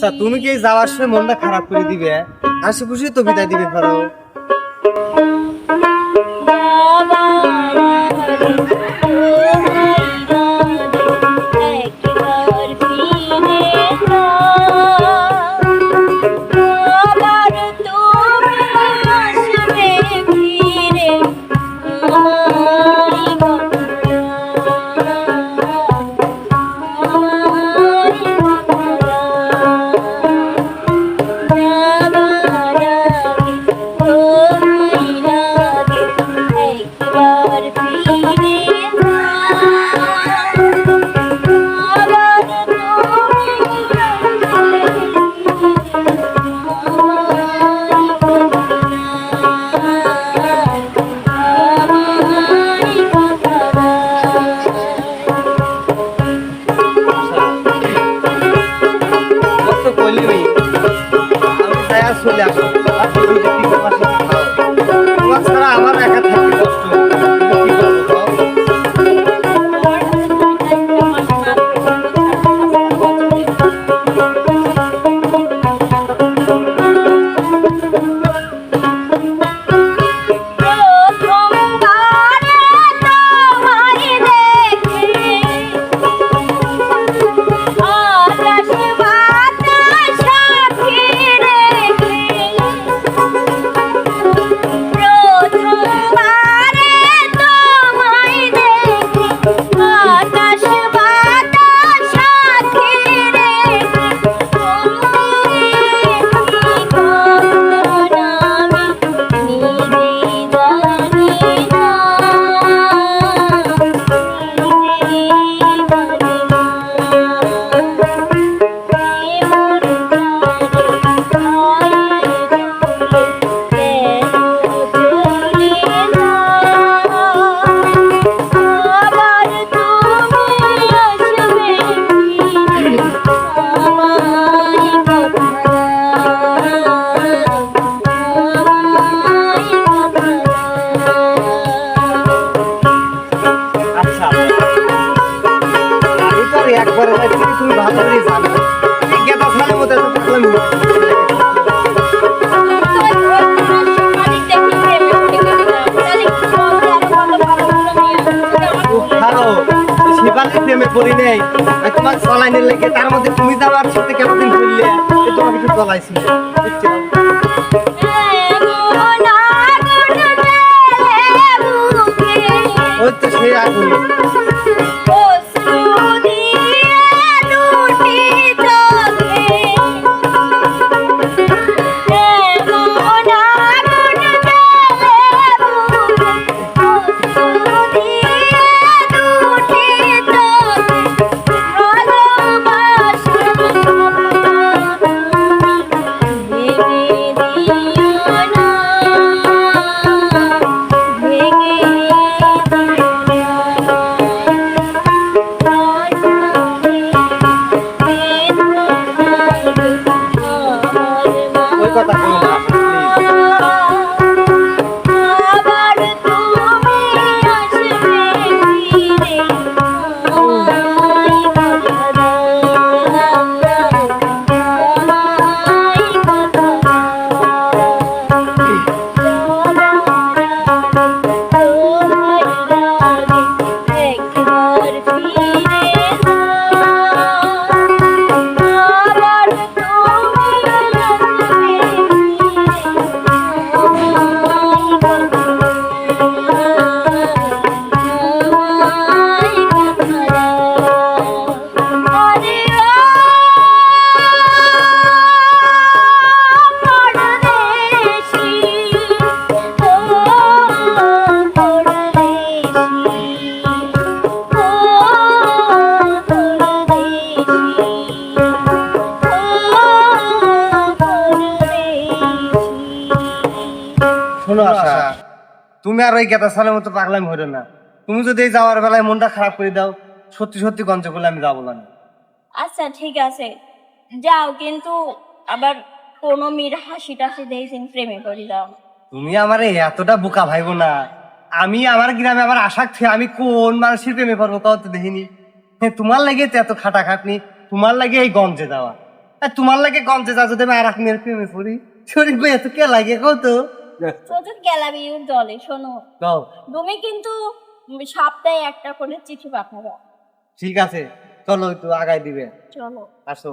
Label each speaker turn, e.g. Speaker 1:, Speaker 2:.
Speaker 1: আচ্ছা তুমি কি যাওয়ার সময় মনটা খারাপ করে দিবে? হাসি খুশি তো বিদায় দিবে পারো। চলে আসো তোমার ছাড়া আমার একা থাকতে কষ্ট। তুমি ভালো করে জানো গেটা সালের মতো ভালো সেবালে প্রেমে পড়ি নেই তোমার চলাইনের লেগে তার মধ্যে তুমি যাওয়ার সাথে কেমন করলে তোমাকে একটু চলাইছি ওই তো সেই আগুন তুমি আর ওই গেতা সালের মতো পাগলামি হইল না। তুমি যদি এই যাওয়ার বেলায় মনটা খারাপ করে দাও সত্যি সত্যি গঞ্জ করলে আমি যাবো না।
Speaker 2: আচ্ছা ঠিক আছে যাও, কিন্তু আবার কোনো মেয়ের হাসি টাসি দেখছেন প্রেমে করে দাও।
Speaker 1: তুমি আমার এতটা বোকা ভাইবো না। আমি আমার গ্রামে আমার আশা থেকে আমি কোন মানুষের প্রেমে পড়বো তাও তো দেখিনি। তোমার লাগে তো এত খাটাখাটনি, তোমার লাগে এই গঞ্জে যাওয়া। তোমার লাগে কমছে যা যদি আমি আর এক মেয়ের প্রেমে পড়ি শরীর ভাই এত কে লাগে কও তো
Speaker 2: শুধু গেলাবি দলে শোনো,
Speaker 1: কও
Speaker 2: তুমি কিন্তু সপ্তাহে একটা করে চিঠি পাঠাবে।
Speaker 1: ঠিক আছে চলো একটু আগায় দিবে
Speaker 2: চলো।
Speaker 1: আসো